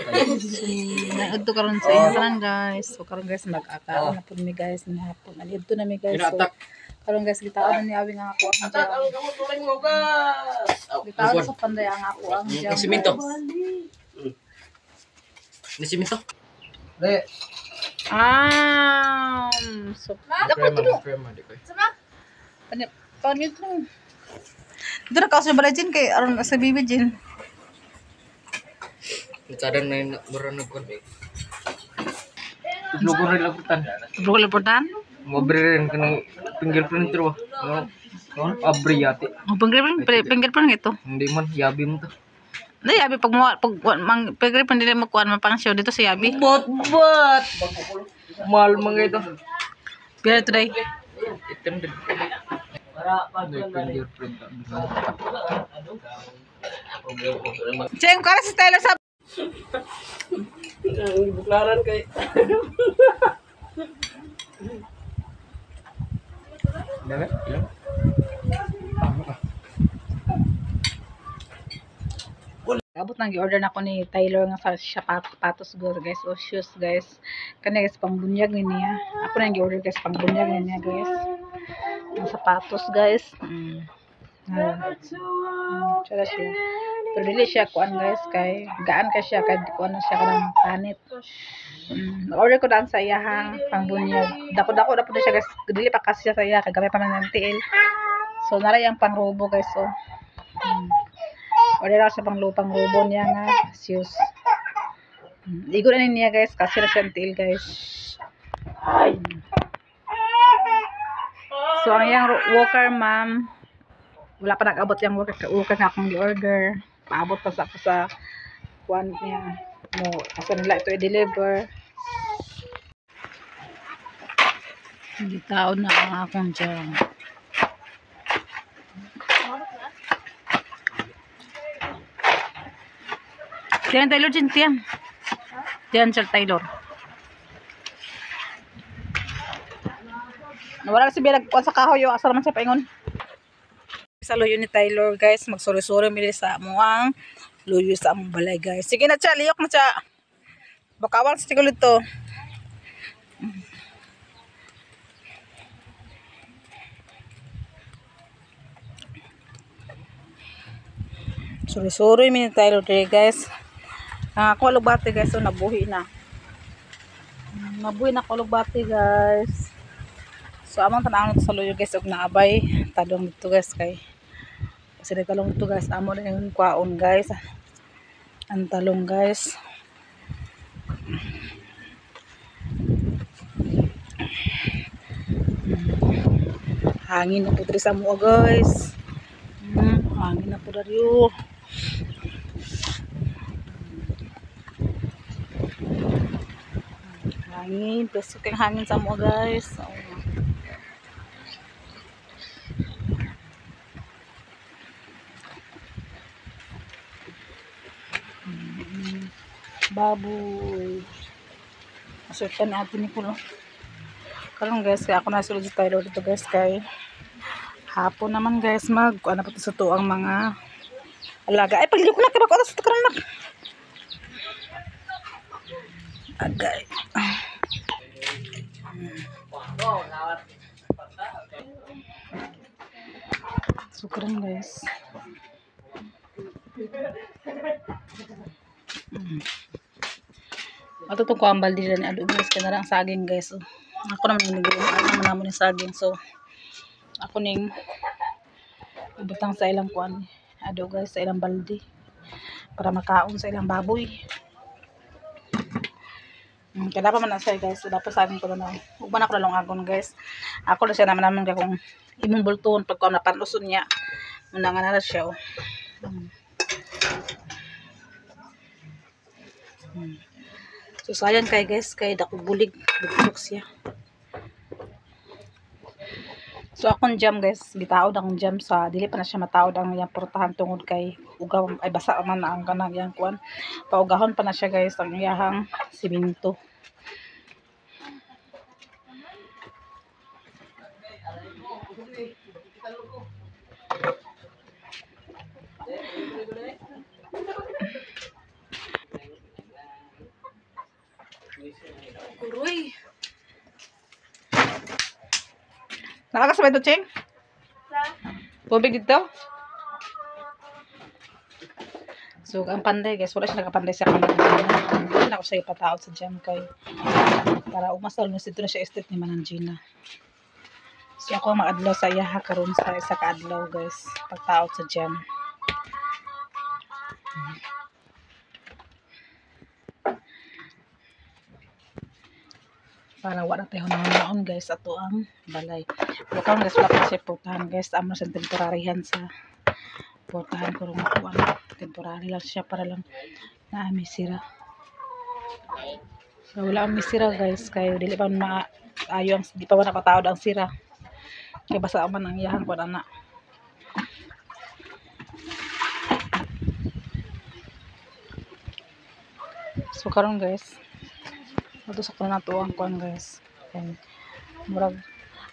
Naadto karon sa inyo tanan guys. So karon guys mag-akaon na pud mi guys ni hapon. Adto na mi guys. So karon guys gitaon ni abi nga ako ang gitaon sa panday ang ako ang simento. Ni simento. So dapat tulo. Sama? Kaon yun lang. Dito na kaos yung balay kay aron sa bibi Jin. Kadang na mura nagkon. Logo rin laputan. Logo laputan? Mabre rin kanang fingerprint ro. Abri yati. Fingerprint ito. Hindi man yabi mo to. Hindi, yabi pag fingerprint hindi mo kuan mapang show dito sa yabi. Bot. Mahal mga ito. Pila today? Item din. Para fingerprint. Cheng, kara si Taylor sa Buklaran kay. Dami? abot nang gi-order na ko ni Taylor nga sa sapatos guys o shoes guys. Kani guys pangbunyag ni niya. Ako na gi-order guys pangbunyag ni niya guys. Ang sapatos guys. Tsara siya. Pero dili siya kuan guys kay gaan ka siya kay kuan siya kanang panit. Order ko daan sa iyahang pangbunyag. Dako-dako na po siya guys. Dili pa kasi sa iya kay gamay pa man ng tiil. So nara yang pangrubo guys so. Order ako sa pang robo niya nga shoes. Ligo na niya guys kasi na siya ang tiil guys. So ang yang walker ma'am wala pa nag-abot yung walker nga akong i-order. Paabot pa sa ako sa kuan niya. No, asa nila ito i-deliver. Hindi taon na ang akong dyan. Tiyan Taylor din, tiyan. Tiyan Sir Taylor. Wala kasi binagkuan sa kahoy yung asa naman siya paingon. Sa luyo ni Taylor guys, magsuri-suri mili sa amuang luyo sa among balay guys. Sige na siya, liyok na siya. Bakawan sa tigol ito. Suri-suri mili Taylor diri guys. Ako lugbati guys, so nabuhi na. Nabuhi na ko lugbati guys. So among tanawon sa luyo guys og naabay talong dito guys kay kasi talong dito guys amo na yung kwaon guys. Ang talong guys. Hangin na po diri sa mua guys. Hangin na po diri. Hangin, pesok yung hangin sa mo guys. Baboy. Masurtan natin ni Kulo. Karon guys, kaya ako nasulod sa Taylor dito guys kay hapon naman guys ano pa sa tuang mga alaga. Ay pagligo na kaya sa karon na. Agay. Sukran guys. Ato itong kuambal din na ado guys. Kaya na ang saging guys. So, ako naman naman yung saging. So, ako ning ibutang sa ilang kuan. Ado guys sa ilang baldi. Para makaon sa ilang baboy. Kaya dapat man na siya guys. So, dapat saging ko na. Huwag man ako lalong agon guys. Ako na siya naman kung imong bultuhon pag ko napanluson niya. Muna nga na siya. So sayang kay guys kay dako bulig bugtok siya. So akong jam guys gitaod akong jam sa dili pa na siya mataod ang yang portahan tungod kay ugaw ay basa man na ang kanang yang kuan paugahon pa na siya guys ang iyahang simento. Kuroy. Nakakasabay to, Cheng? Tubig dito? So, ang panday, guys. Wala siya nakapanday sa kanila. Hindi na ako siya ipataot sa jam kay para umasal mo dito na siya estate ni Manangina. So, ako maadlaw sa iyaha karon sa isa ka adlaw, guys. Pagtaot sa jam. Para wala tayo naon guys ato ang balay. Pero karon guys wala pa siya putahan guys. Amo sa temporaryhan sa putahan ko rin ako. Temporary lang siya para lang na misira. So, wala ang misira guys. Kaya dili pa ayo ang di pa man napatawad ang sira. Kaya basa man ang iyahan ko na. So karon guys. Ito sa kanang tuwang kuan guys. Okay. Murag.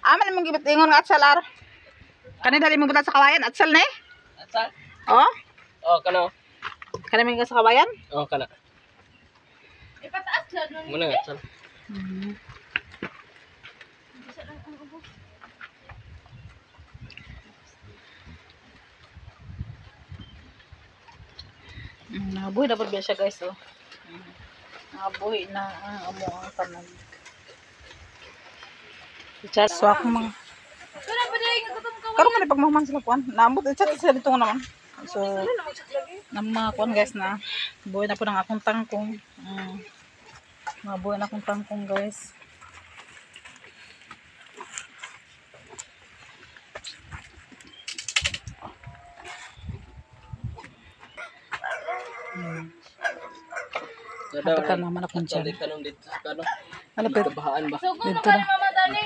Aman mong gibit ingon nga atsalar. Kani dali mong gibit sa kawayan atsal ni? Atsal? Oh? Oh, kana. Kani mong sa kawayan? Oh, kana. Ipataas lang nun. Muna nga, atsal. Nabuhi na po biya siya guys oh. Nabuhi na ang amo ang tanan. So ako mga Kaya pa dahil nagkatong ka. karon man pagmaman sila kuan. Naambot chat sila dito naman. So nang mga kuan guys na buhay na po ng akong tangkong. Mga buhay na akong tangkong guys. Napatan naman akong dyan. Kanong dito, kano? Malapit. Kabahaan ba? Sugo na Dito ka na. ni Mama Dali.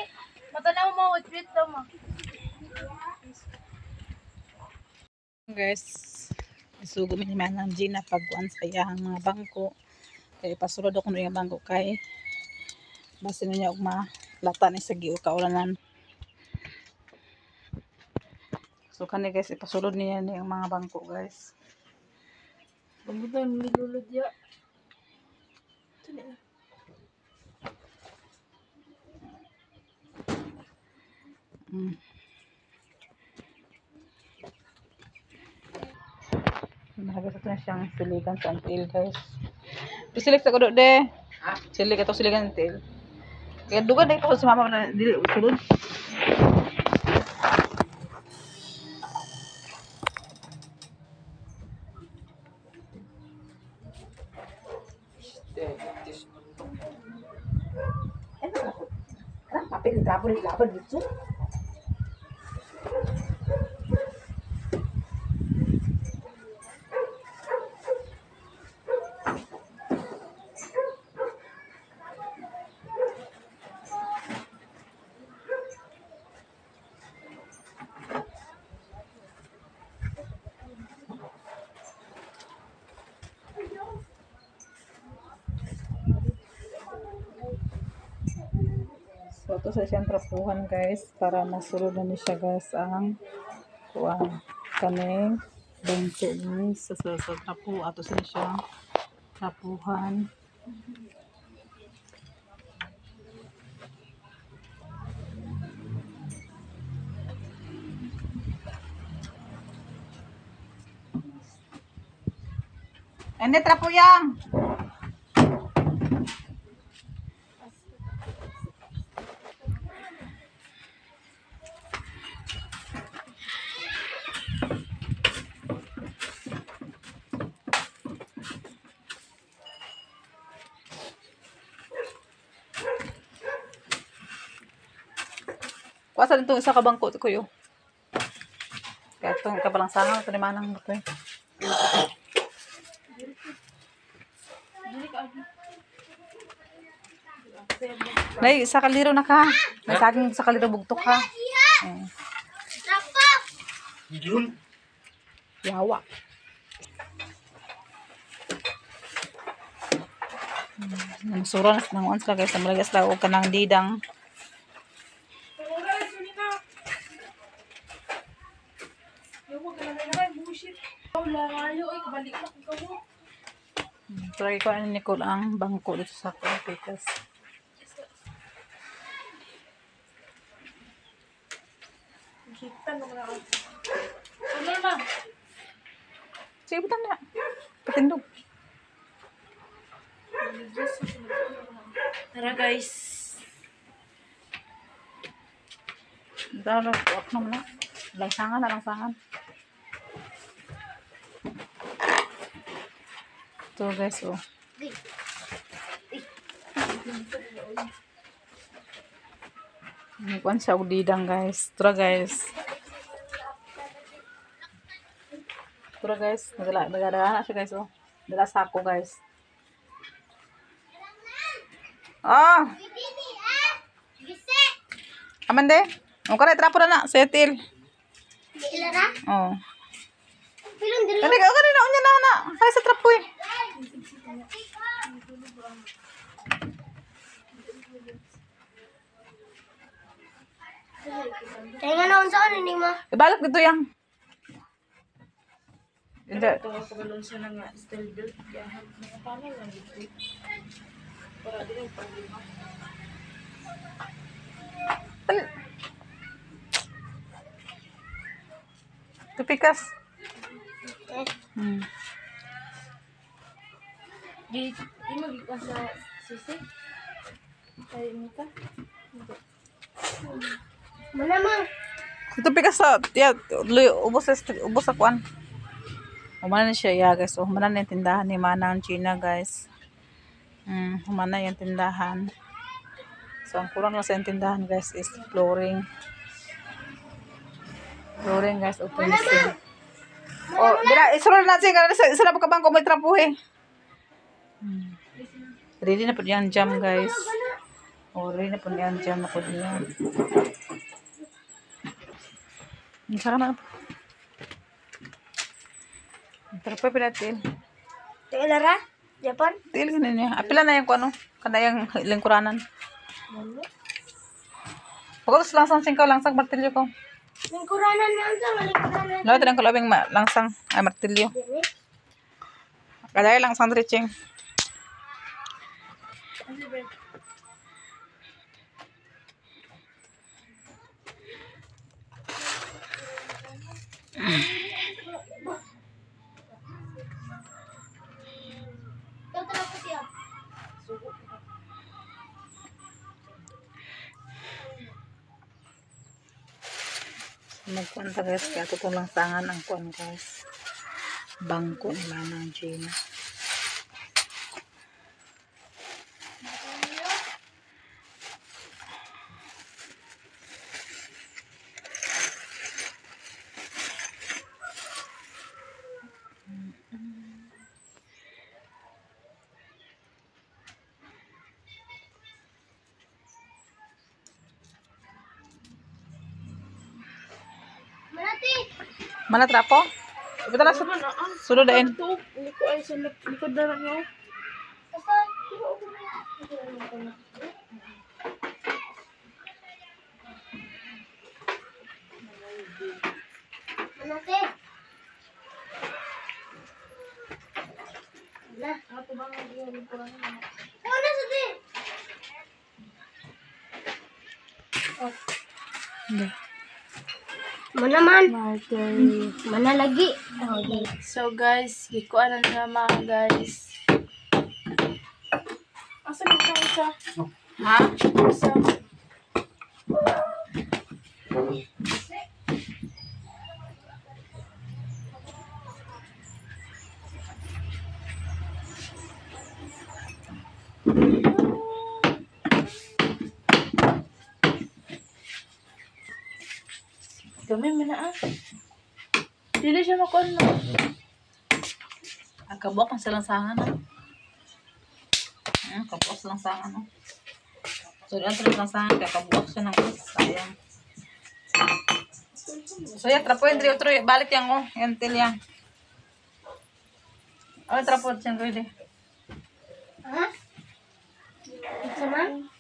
Matanaw mo, wait daw mo. Guys, isugo mi ni Manang Gina pagkuan sa iyang mga bangko. Kay pasulod ako ng iyang bangko kay base na niya og malata ni sa giu kaulanan. So kani guys ipasulod niya ni ang mga bangko guys. Pagbutan, nilulod ya. Nakagas ito na siyang siligan sa antil guys. Pisilik sa kudo de. Silik ito siligan sa antil. Kaya dugan na ito si mama na dili usulod. Papel trapo ni laban dito. So, ito sa siyang trapuhan guys, para masulod na niya siya guys ang kuwan kaning bangko guys sa trapo. Ato sa siyang trapuhan. Ende trapo yang. Kuasa dito isa ka bangko to kuyo. Kaya itong kapalang sangaw ito ni Manang ito eh. Nay, sa kaliro na ka. May saging sa kaliro bugtok ka. Yun. Yawa. Namusuro na sa nanguan sila guys. Namalagas lang o kanang didang. So Try ko ni Nicole ang bangko dito sa Pikas. Ano na? Sige, butan na. Patindog. Tara guys. Dalo, wak naman na. Langsangan na, langsangan. Ito guys, oh. Nikuan siya udidang guys. Tura guys. Tura guys. Nagdala siya guys, oh. Dala sako guys. Oh! Amande? Ang kare trapo na na. Setil. Ilara? Oh. Pilong diri. Kani ka na unya na na. Kaya sa trapo eh. Kaya nga naon sa ano ni mo? Ibalak dito yang. Hindi. Ito nga pagkalon sa nga style build. Kaya paano lang dito? Para din yung problema. Tupikas. Hmm. Di mo gikas sa sisi? Kaya mo ka? Malamang. Tupikas sa ubos sa kuan. Umana na siya ya guys. Umana na yung tindahan ni Manang Gina guys. Umana yung tindahan. So ang kulang lang sa yung tindahan guys is flooring. Flooring guys, o finishing. Oh, dira isulod natin kada isa na pagkabang ko may trapo eh. Ready na po yan jam guys. Oh, ready na po yan jam na po niya. Saka na. Trapo pinatil. Ilara? Japan? Til ganun niya. Apila na yung ano, kada yung lingkuranan. Pagkos langsang singkaw langsang martilyo ko. Lingkuranan na ang sa lingkuranan. Lahat ng kalabing langsang ay martilyo. Kada langsang stretching. Magkuhan ta guys, kaya tutong langsangan ang kuhan guys. Bangko ni Manang Gina. Mana trapo? Ibu na sulod dain. Hindi ko ay sa likod na lang yun. Manate. Wala. Ato ba nga yung kurang na? Wala sa din. Hindi. Manaman. Mana lagi. So guys, gikuan na mga guys. Asa ka isa? Ha? Isa. Dami mo na ah. Dili siya makon mo. Ang kabuok ang salangsangan no. Kabuok sa langsangan no. So yan sa langsangan kaya kabuok siya ng sayang. So yan trapo yung otro balik yan ko. Yan til yan. Oh trapo yan ready. Ha? Isa man?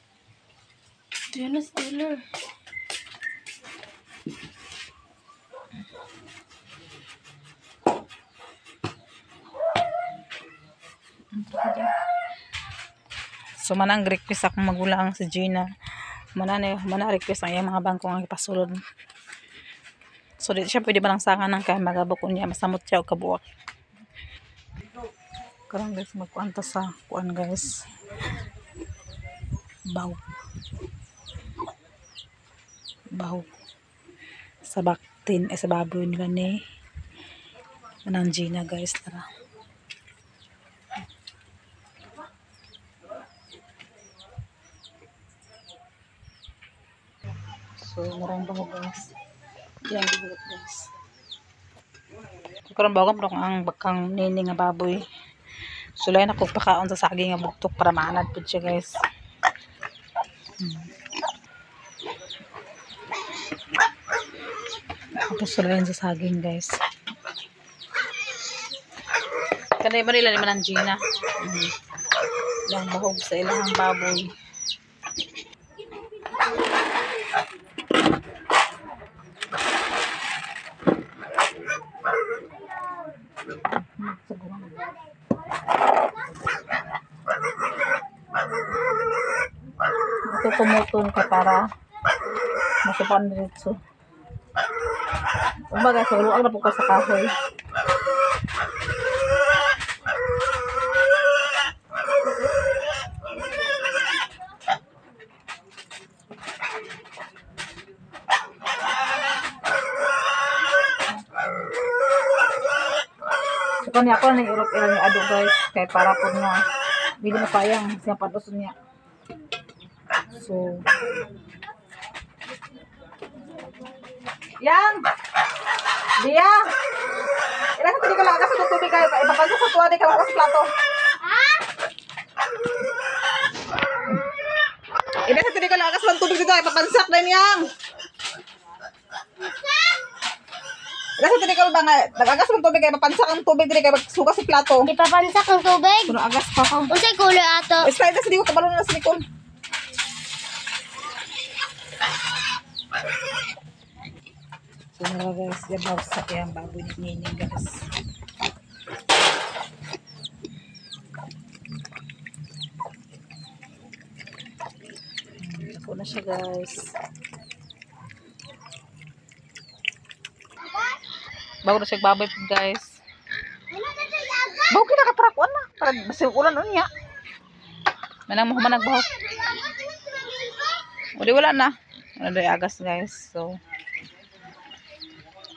Diyan na stealer. So manang request akong magulang si Gina. Mana request ang iyang mga bangko nga ipasulod. So di siya pwede balangsangan ng kay magabok niya masamot siya og kabuok. Karon guys magkuanta sa kuan guys. Baw sa baktin sa baboy nila ni manang Gina guys, tara. So marang bago guys. Yan gibuhat guys. Karon bagom dong ang bakang nini nga baboy. Sulay na kog pakaon sa saging nga bugtok para maanad pud siya guys. Tapos sulayan sa saging guys. Kanay ba nila naman ang Gina? Ilang bahog sa ilang baboy. Ito tumutun ka para masupan diretso. Kumbaga, sa luwag na po ka sa kahoy. So, kanya ako na Europe ilan ni Ado guys. Kaya para po nga, bili na sayang siya patos niya. So, yang! Dia! Ilan sa tuli ka lang agad sa tubig kayo. Ipapansa sa tuwa di ka lang sa plato. Ilan sa tuli ka lang agad sa tubig dito. Ipapansak din yang! Ilan sa tuli ka lang nag-agas ng tubig kayo. Ipapansak ang tubig dito kayo. Magsuka sa plato. Ipapansak ang tubig. Puno agas pa ka. Unsay kulo ato? Slide na sa di ko kabalo na sa likod. So mga guys, yabaw sa kayang baboy ni Nini guys. Ako na siya guys. Bago na siya baboy guys. Bago kinakaprakuan na. Para basig ulan niya. Manang mo managbaho. Wala na. Wala na agas guys. So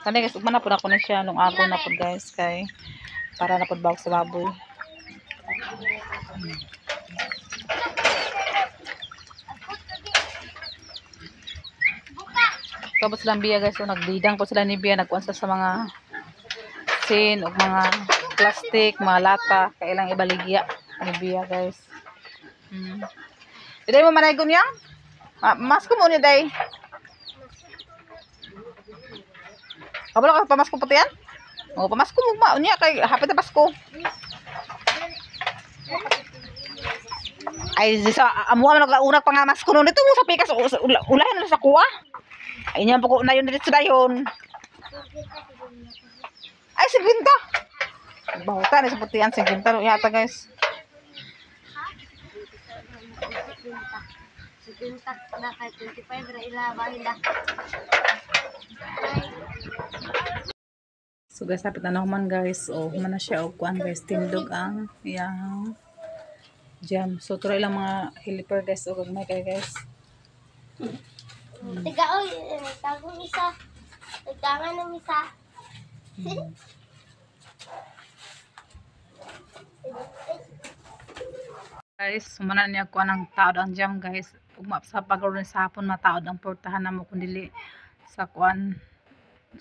kanay guys, ugman na po na ko na siya nung ako na po guys kay para na po bawag sa baboy. Tapos lang biya guys, so nagbidang po sila ni Bia, nagkuan sa mga sin o mga plastic, mga lata, kailang ibaligya ni Bia guys. Iday mo manaygon yan? Masko mo niya day. Kabalo ka pamasko pati yan? O, pamasko mo ma. Unya, kay hapit na Pasko. Ay, sa amuha man naglaunag pa nga masko nun. Ito mo sa pikas, ulahin na sa kuha. Ay, niyan po ko na yun dito na yun. Ay, siginta. Bahutan, sa puti yan, siginta. Yata guys. Siginta na kay 25 ra ilabahin na. So guys, hapit na naman guys. O, humana siya. O, kuan guys, tindog ang yang jam. So, tuloy lang mga helper guys. O, gagmay kayo guys. Tiga oy, tagong isa. Tigangan ng isa. Guys, humana niya kuan ang taod ang jam guys. Ug sa pagkaroon sa hapon mataod ang portahan na mo kundi sa kuan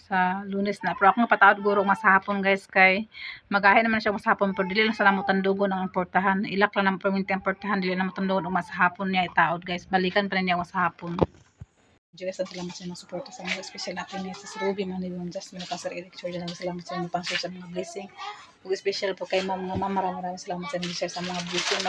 sa Lunes na. Pero ako nga patawad guro masahapon guys kay magahin naman siya masahapon pero dili lang sa lamutan dugo ng portahan. Ilak lang ng perminti ang portahan dili lamutan dugo ng masahapon niya itaod guys. Balikan pa rin niya masahapon. Diyos ang salamat sa mga suporta sa mga special natin ni Sis Ruby, mga nilong Jasmine, Pastor Eric Church, ang salamat sa mga pansor sa mga blessing. Ug special po kay Ma'am maraming salamat sa mga share sa mga blessing,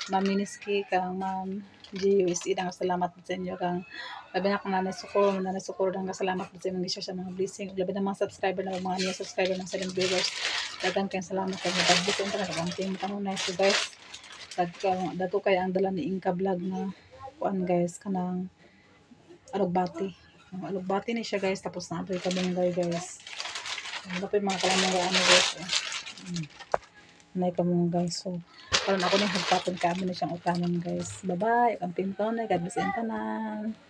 Ma'am Miniski, kang Ma'am GUSE, ang salamat sa inyo, kang labi na kang nanay sukuro, ang salamat sa mga share sa mga blessing. Ug labi na mga subscriber na mga new subscriber ng silent viewers, daghang kayong salamat kay mga blessing talaga ang team tanong na so guys. Dato kay ang dala ni Inka Vlog na kuan guys kanang alugbati. Ang alugbati ni siya guys tapos na apoy kamunggay guys. Ano pa yung mga kamunggay ano guys. Nay kamunggay. So karon ako ni hagpapon kami na siyang utanan guys. Bye bye. Ang pintaw na God bless tanan.